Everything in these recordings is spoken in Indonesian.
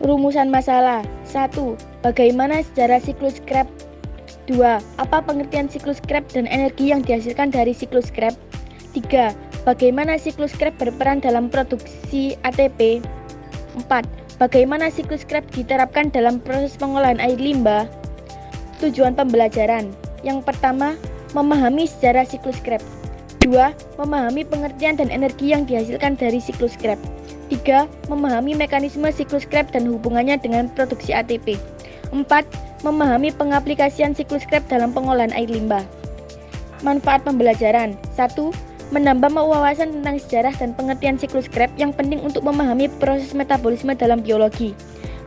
Rumusan masalah. 1. Bagaimana sejarah siklus Krebs? 2. Apa pengertian siklus Krebs dan energi yang dihasilkan dari siklus Krebs? 3. Bagaimana siklus Krebs berperan dalam produksi ATP? 4. Bagaimana siklus Krebs diterapkan dalam proses pengolahan air limbah? Tujuan pembelajaran. Yang pertama, memahami sejarah siklus Krebs. 2. Memahami pengertian dan energi yang dihasilkan dari siklus Krebs. 3. Memahami mekanisme siklus Krebs dan hubungannya dengan produksi ATP. 4. Memahami pengaplikasian siklus Krebs dalam pengolahan air limbah. Manfaat pembelajaran. 1. Menambah wawasan tentang sejarah dan pengertian siklus Krebs yang penting untuk memahami proses metabolisme dalam biologi.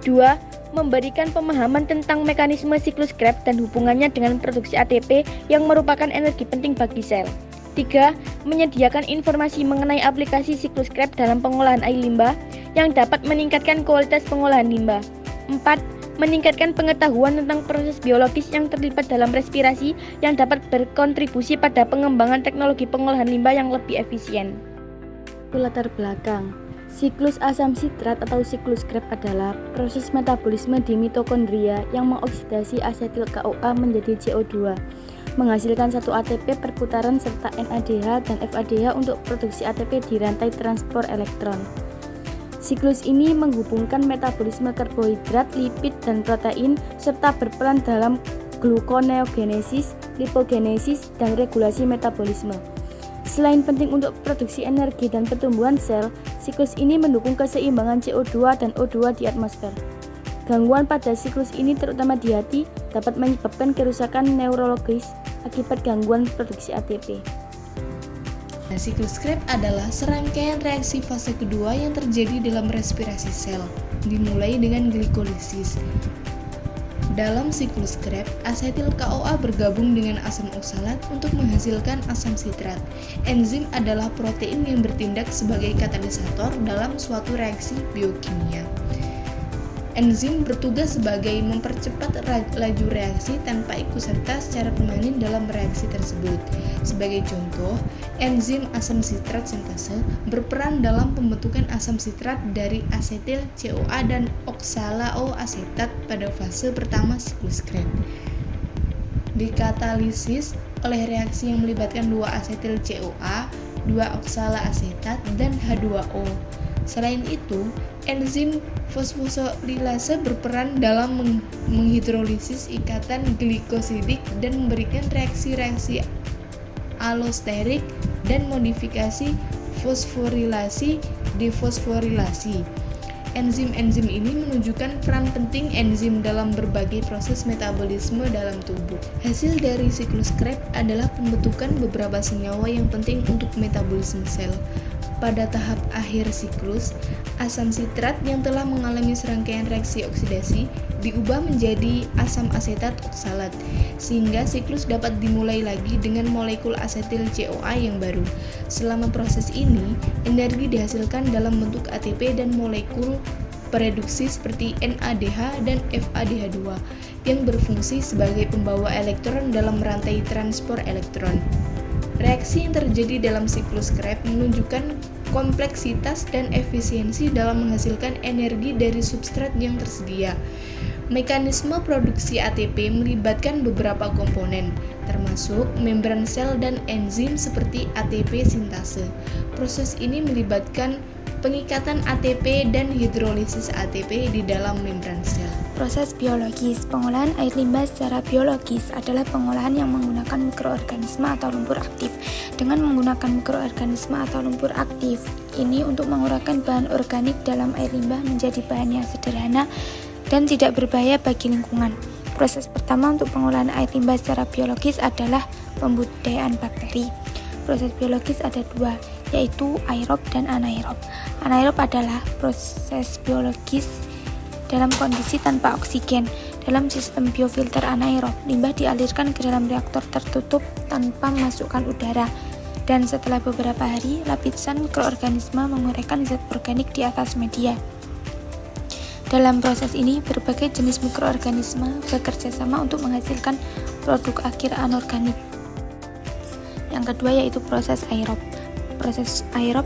2. Memberikan pemahaman tentang mekanisme siklus Krebs dan hubungannya dengan produksi ATP yang merupakan energi penting bagi sel. 3. Menyediakan informasi mengenai aplikasi siklus Krebs dalam pengolahan air limbah yang dapat meningkatkan kualitas pengolahan limbah. 4. Meningkatkan pengetahuan tentang proses biologis yang terlibat dalam respirasi yang dapat berkontribusi pada pengembangan teknologi pengolahan limbah yang lebih efisien. Latar belakang. Siklus asam sitrat atau siklus Krebs adalah proses metabolisme di mitokondria yang mengoksidasi asetil CoA menjadi CO2, menghasilkan satu ATP perputaran serta NADH dan FADH untuk produksi ATP di rantai transport elektron. Siklus ini menghubungkan metabolisme karbohidrat, lipid, dan protein serta berperan dalam gluconeogenesis, lipogenesis, dan regulasi metabolisme. Selain penting untuk produksi energi dan pertumbuhan sel, siklus ini mendukung keseimbangan CO2 dan O2 di atmosfer. Gangguan pada siklus ini terutama di hati dapat menyebabkan kerusakan neurologis akibat gangguan produksi ATP. Siklus Krebs adalah serangkaian reaksi fase kedua yang terjadi dalam respirasi sel, dimulai dengan glikolisis. Dalam siklus Krebs, asetil CoA bergabung dengan asam oksalat untuk menghasilkan asam sitrat. Enzim adalah protein yang bertindak sebagai katalisator dalam suatu reaksi biokimia. Enzim bertugas sebagai mempercepat laju reaksi tanpa ikut serta secara permanen dalam reaksi tersebut. Sebagai contoh, enzim asam sitrat sintase berperan dalam pembentukan asam sitrat dari asetil CoA dan oksalaasetat pada fase pertama siklus Krebs. Dikatalisis oleh reaksi yang melibatkan dua asetil CoA, dua oksalaasetat, dan H2O. Selain itu, enzim fosforilase berperan dalam menghidrolisis ikatan glikosidik dan memberikan reaksi-reaksi alosterik dan modifikasi fosforilasi defosforilasi. Enzim-enzim ini menunjukkan peran penting enzim dalam berbagai proses metabolisme dalam tubuh. Hasil dari siklus Krebs adalah pembentukan beberapa senyawa yang penting untuk metabolisme sel. Pada tahap akhir siklus, asam sitrat yang telah mengalami serangkaian reaksi oksidasi diubah menjadi asam asetat oksalat, sehingga siklus dapat dimulai lagi dengan molekul asetil CoA yang baru. Selama proses ini, energi dihasilkan dalam bentuk ATP dan molekul pereduksi seperti NADH dan FADH2 yang berfungsi sebagai pembawa elektron dalam rantai transport elektron. Reaksi yang terjadi dalam siklus Krebs menunjukkan kompleksitas dan efisiensi dalam menghasilkan energi dari substrat yang tersedia. Mekanisme produksi ATP melibatkan beberapa komponen, termasuk membran sel dan enzim seperti ATP sintase. Proses ini melibatkan pengikatan ATP dan hidrolisis ATP di dalam membran sel. Proses biologis. Pengolahan air limbah secara biologis adalah pengolahan yang menggunakan mikroorganisme atau lumpur aktif. Dengan menggunakan mikroorganisme atau lumpur aktif ini untuk menguraikan bahan organik dalam air limbah menjadi bahan yang sederhana dan tidak berbahaya bagi lingkungan. Proses pertama untuk pengolahan air limbah secara biologis adalah pembudidayaan bakteri. Proses biologis ada dua, yaitu aerob dan anaerob. Anaerob adalah proses biologis dalam kondisi tanpa oksigen. Dalam sistem biofilter anaerob, limbah dialirkan ke dalam reaktor tertutup tanpa memasukkan udara. Dan setelah beberapa hari, lapisan mikroorganisme menguraikan zat organik di atas media. Dalam proses ini, berbagai jenis mikroorganisme bekerja sama untuk menghasilkan produk akhir anorganik. Yang kedua yaitu proses aerob. Proses aerob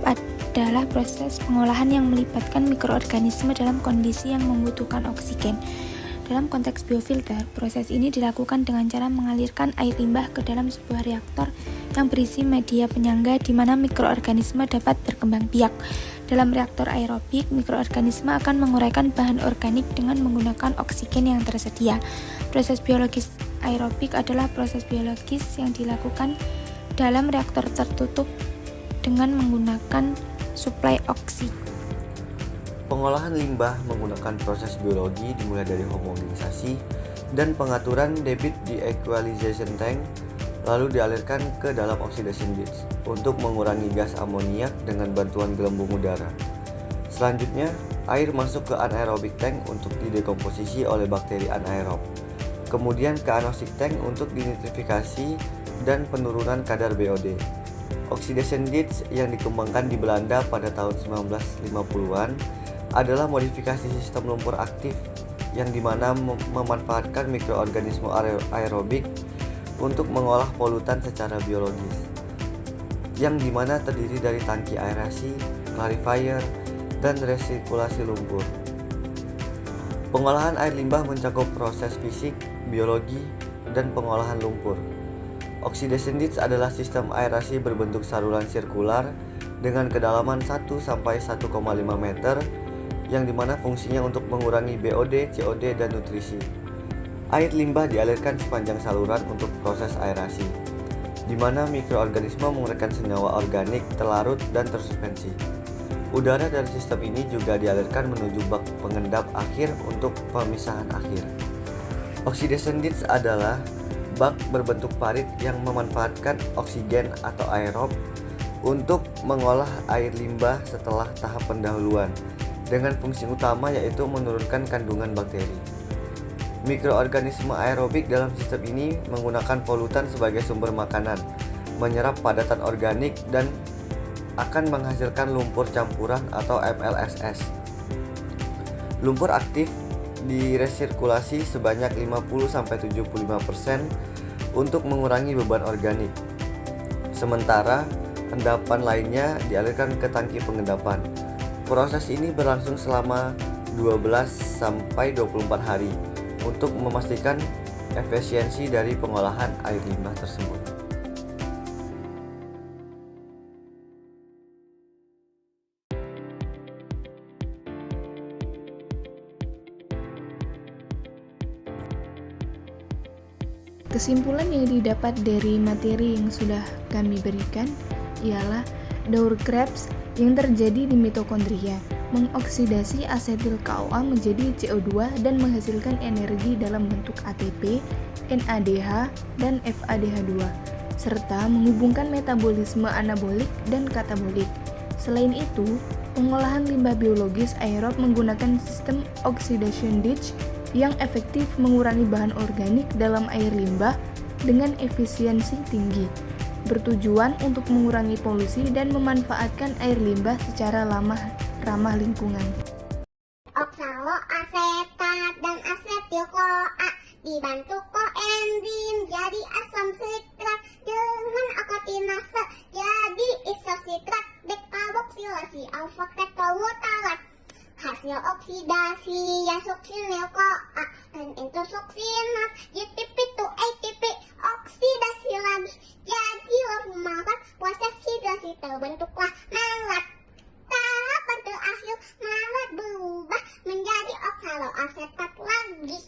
adalah proses pengolahan yang melibatkan mikroorganisme dalam kondisi yang membutuhkan oksigen. Dalam konteks biofilter, proses ini dilakukan dengan cara mengalirkan air limbah ke dalam sebuah reaktor yang berisi media penyangga di mana mikroorganisme dapat berkembang biak. Dalam reaktor aerobik, mikroorganisme akan menguraikan bahan organik dengan menggunakan oksigen yang tersedia. Proses biologis aerobik adalah proses biologis yang dilakukan dalam reaktor tertutup dengan menggunakan suplai oksigen. Pengolahan limbah menggunakan proses biologi dimulai dari homogenisasi dan pengaturan debit di equalization tank, lalu dialirkan ke dalam oxidation ditch untuk mengurangi gas amoniak dengan bantuan gelembung udara. Selanjutnya, air masuk ke anaerobic tank untuk didekomposisi oleh bakteri anaerob. Kemudian ke anosik tank untuk dinitrifikasi dan penurunan kadar BOD. Oxidation ditch yang dikembangkan di Belanda pada tahun 1950-an adalah modifikasi sistem lumpur aktif yang dimana memanfaatkan mikroorganisme aerobik untuk mengolah polutan secara biologis, yang dimana terdiri dari tangki aerasi, clarifier, dan resirkulasi lumpur. Pengolahan air limbah mencakup proses fisik, biologi, dan pengolahan lumpur. Oxidation ditch adalah sistem aerasi berbentuk saluran sirkular dengan kedalaman 1-1,5 meter yang dimana fungsinya untuk mengurangi BOD, COD, dan nutrisi. Air limbah dialirkan sepanjang saluran untuk proses aerasi, di mana mikroorganisme menguraikan senyawa organik terlarut dan tersuspensi. Udara dari sistem ini juga dialirkan menuju bak pengendap akhir untuk pemisahan akhir. Oxidation ditch adalah bak berbentuk parit yang memanfaatkan oksigen atau aerob untuk mengolah air limbah setelah tahap pendahuluan, dengan fungsi utama yaitu menurunkan kandungan bakteri. Mikroorganisme aerobik dalam sistem ini menggunakan polutan sebagai sumber makanan, menyerap padatan organik dan akan menghasilkan lumpur campuran atau MLSS. Lumpur aktif diresirkulasi sebanyak 50-75% untuk mengurangi beban organik. Sementara endapan lainnya dialirkan ke tangki pengendapan. Proses ini berlangsung selama 12-24 hari untuk memastikan efisiensi dari pengolahan air limbah tersebut. Kesimpulan yang didapat dari materi yang sudah kami berikan ialah daur Krebs yang terjadi di mitokondria mengoksidasi asetil CoA menjadi CO2 dan menghasilkan energi dalam bentuk ATP, NADH, dan FADH2, serta menghubungkan metabolisme anabolik dan katabolik. Selain itu, pengolahan limbah biologis aerob menggunakan sistem oxidation ditch yang efektif mengurangi bahan organik dalam air limbah dengan efisiensi tinggi, bertujuan untuk mengurangi polusi dan memanfaatkan air limbah secara ramah lingkungan. Oksaloasetat dan asetil-CoA dibantu koenzim jadi asam sitrat dengan akotinase jadi isositrat dekarboksilasi alfa-ketobutarat. Hasil oksidasi yasuksinil-CoA dan intosuksinat GTP2ATP oksidasi lagi jadi formaldehyat, proses hidrasi terbentuklah malat. Tahapan terakhir malat berubah menjadi oksaloasetat lagi.